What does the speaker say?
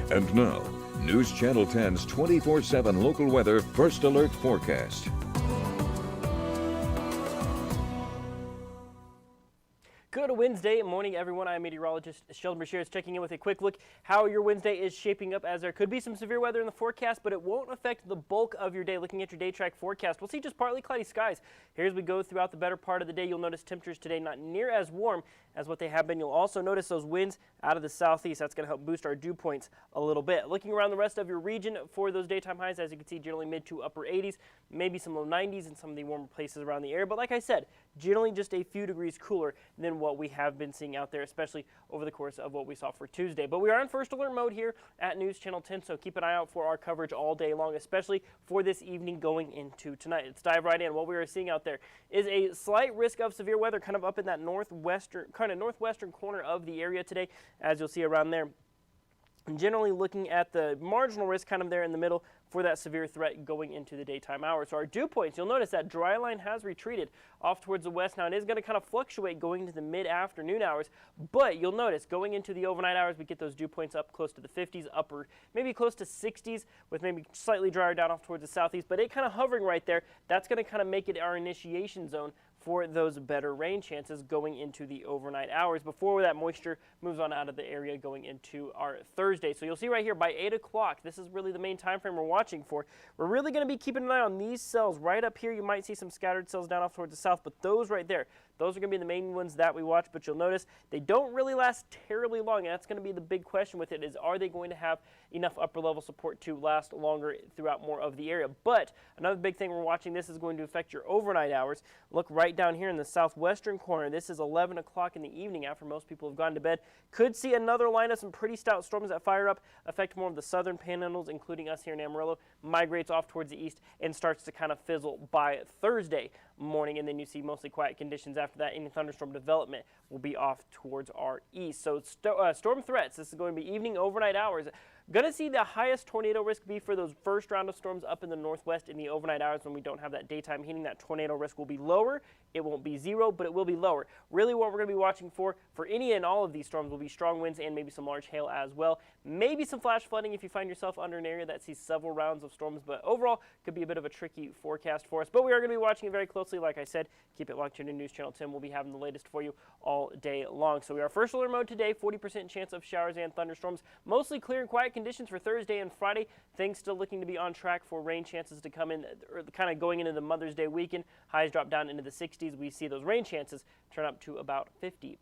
And now, News Channel 10's 24/7 local weather first alert forecast. Good Wednesday morning, everyone. I'm meteorologist Sheldon Brashears checking in with a quick look how your Wednesday is shaping up, as there could be some severe weather in the forecast, but it won't affect the bulk of your day. Looking at your day track forecast, we'll see just partly cloudy skies. Here as we go throughout the better part of the day, you'll notice temperatures today not near as warm as what they have been. You'll also notice those winds out of the southeast. That's going to help boost our dew points a little bit. Looking around the rest of your region for those daytime highs, as you can see, generally mid to upper 80s, maybe some low 90s in some of the warmer places around the area. But like I said, generally just a few degrees cooler than what we have been seeing out there, especially over the course of what we saw for Tuesday. But we are in first alert mode here at News Channel 10, so keep an eye out for our coverage all day long, especially for this evening going into tonight. Let's dive right in. What we are seeing out there is a slight risk of severe weather kind of up in that northwestern corner of the area today, as you'll see around there. And generally looking at the marginal risk kind of there in the middle for that severe threat going into the daytime hours. So our dew points, you'll notice that dry line has retreated off towards the west. Now it is going to kind of fluctuate going into the mid-afternoon hours, but you'll notice going into the overnight hours, we get those dew points up close to the 50s, upper maybe close to 60s, with maybe slightly drier down off towards the southeast, but it kind of hovering right there. That's going to kind of make it our initiation zone for those better rain chances going into the overnight hours before that moisture moves on out of the area going into our Thursday. So you'll see right here by 8 o'clock, this is really the main time frame we're watching for. We're really going to be keeping an eye on these cells right up here. You might see some scattered cells down off towards the south, but those right there, those are going to be the main ones that we watch. But you'll notice they don't really last terribly long, and that's going to be the big question with it, is are they going to have enough upper level support to last longer throughout more of the area? But another big thing we're watching, this is going to affect your overnight hours. Look right down here in the southwestern corner. This is 11 o'clock in the evening after most people have gone to bed. Could see another line of some pretty stout storms that fire up, affect more of the southern panhandles, including us here in Amarillo, migrates off towards the east and starts to kind of fizzle by Thursday morning, and then you see mostly quiet conditions after that. Any thunderstorm development will be off towards our east. So storm threats, this is going to be evening, overnight hours. Going to see the highest tornado risk be for those first round of storms up in the northwest in the overnight hours when we don't have that daytime heating. That tornado risk will be lower. It won't be zero, but it will be lower. Really what we're going to be watching for any and all of these storms will be strong winds and maybe some large hail as well. Maybe some flash flooding if you find yourself under an area that sees several rounds of storms, but overall could be a bit of a tricky forecast for us. But we are going to be watching it very closely. Like I said, keep it locked here in News Channel 10. We'll be having the latest for you all day long. So we are first alert mode today, 40% chance of showers and thunderstorms. Mostly clear and quiet conditions for Thursday and Friday. Things still looking to be on track for rain chances to come in, or kind of going into the Mother's Day weekend. Highs drop down into the 60s. We see those rain chances turn up to about 50%.